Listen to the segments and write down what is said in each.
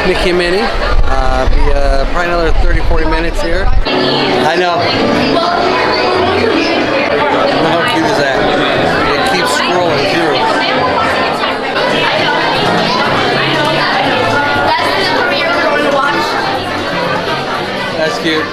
Mickey and Minnie. Probably another 30-40 minutes here. I know. How cute is that? It keeps scrolling through. That's cute.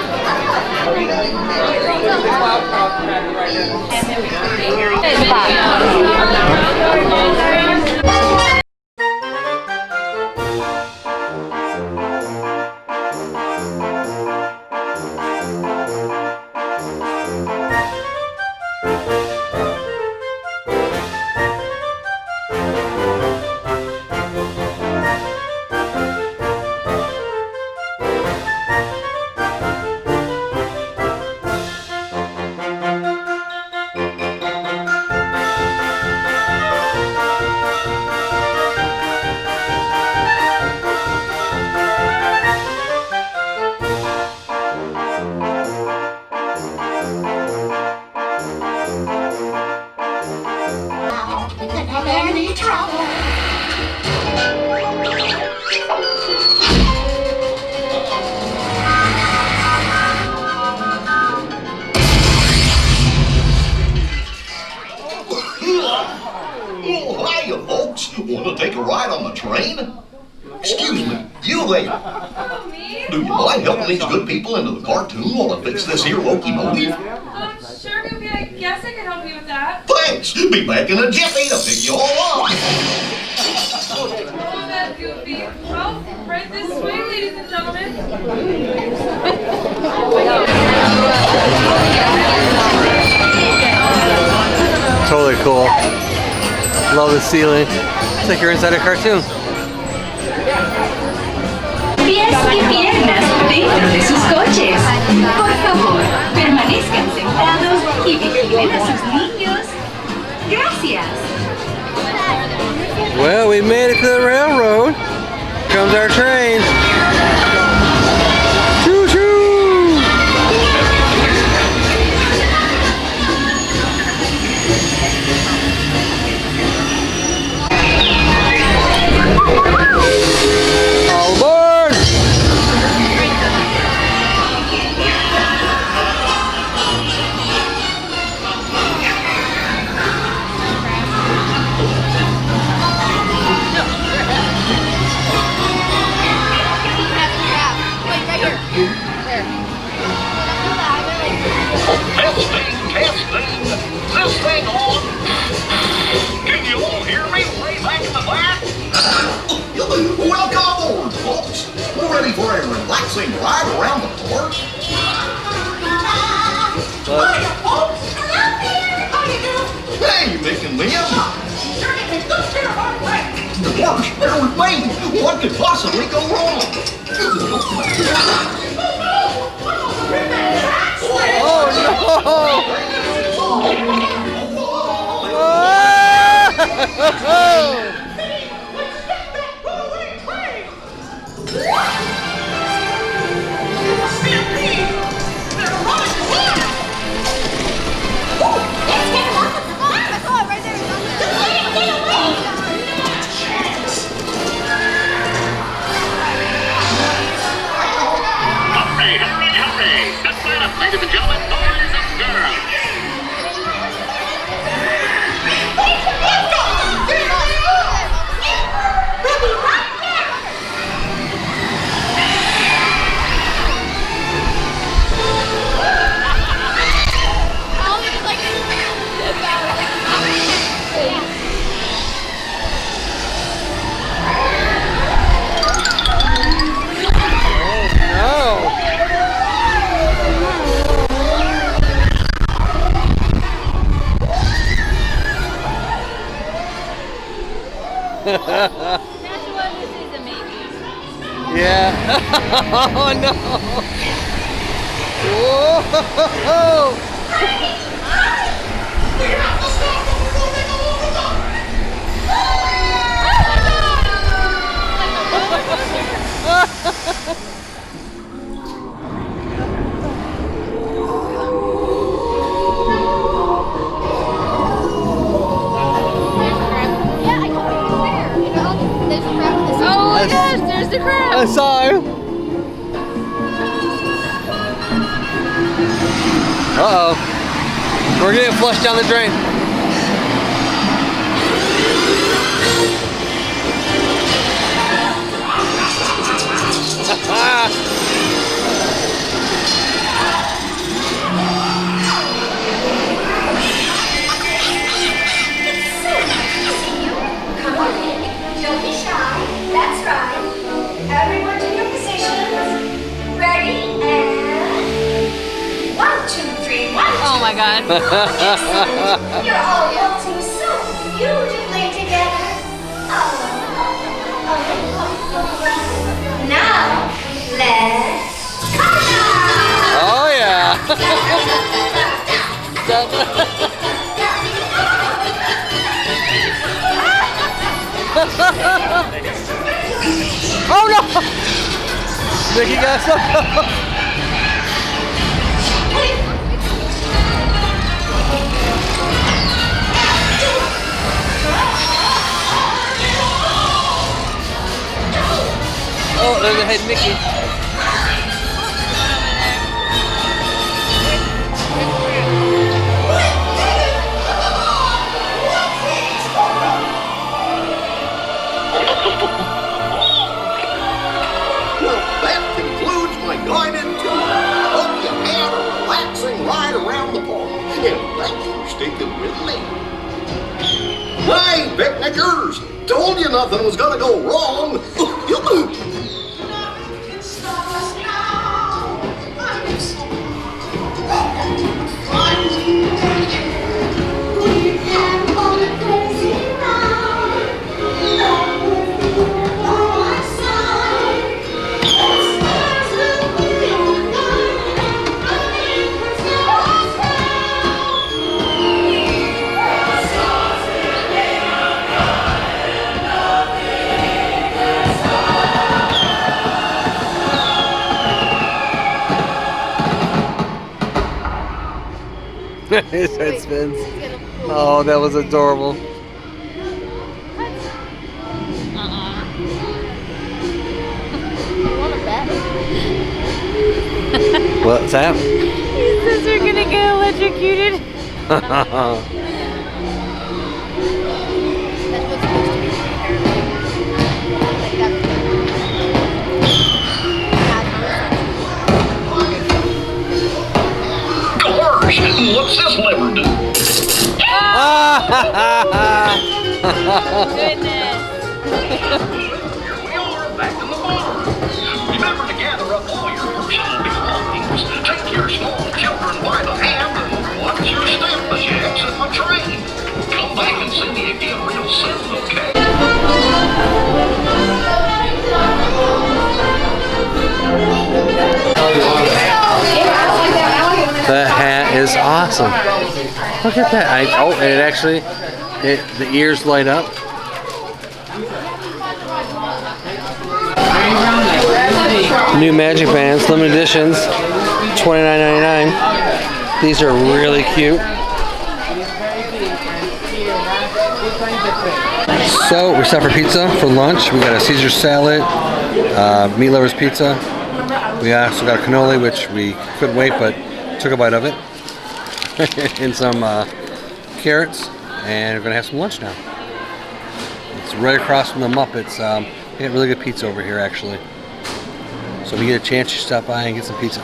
Want to take a ride on the train? Excuse me, you lady. Do you mind helping these good people into the cartoon while I fix this here locomotive? Sure, Goofy. I guess I can help you with that. Thanks. Be back in a jiffy to pick you all up. Oh, that Goofy. Well, right this way, ladies and gentlemen. Totally cool. Love the ceiling. It's like you're inside a cartoon. Pies y piernas dentro de sus coches. Por favor, permanezcan sentados y vigilen a sus niños. Gracias. Well, we made it to the railroad. Here comes our train. Choo-choo! All aboard! Testing. This thing on. Can you all hear me way back in the back? Welcome aboard, folks. We're ready for a relaxing ride around the park. Hey, Mick and Liam. The park's there with me. What could possibly go wrong? Oh no! Ladies and gentlemen, boys and girls. Yeah. Oh no. Whoa. Oh my gosh, there's Mr. Krabs. I saw him. Uh-oh. We're getting flushed down the drain. Come on in. Don't be shy. That's right. Everyone to your positions. Ready and 1, 2, 3, 1, 2. Oh my God. You're all waltzing so beautifully together. Now, let's come down. Oh yeah. Oh no! Mickey got some. Oh, there's a head Mickey. Well, that concludes my guided tour. Hope you had a relaxing ride around the park. And thanks for sticking with me. Hey, picnickers! Told you nothing was gonna go wrong. His head spins. Oh, that was adorable. What's that? He says you're gonna get electrocuted. Gosh, what's this lever do? Goodness. Here we are, back in the barn. Remember to gather up all your personal belongings. Take your small children by the hand and watch your step as you exit my train. Come back and see me again real soon, okay? That hat is awesome. Look at that. Oh, and it actually, the ears light up. New Magic Bands, limited editions, $29.99. These are really cute. So we stopped for pizza for lunch. We got a Caesar salad, meat lovers pizza. We also got a cannoli, which we couldn't wait, but took a bite of it. And some carrots, and we're gonna have some lunch now. It's right across from the Muppets. They got really good pizza over here, actually. So if you get a chance, you stop by and get some pizza.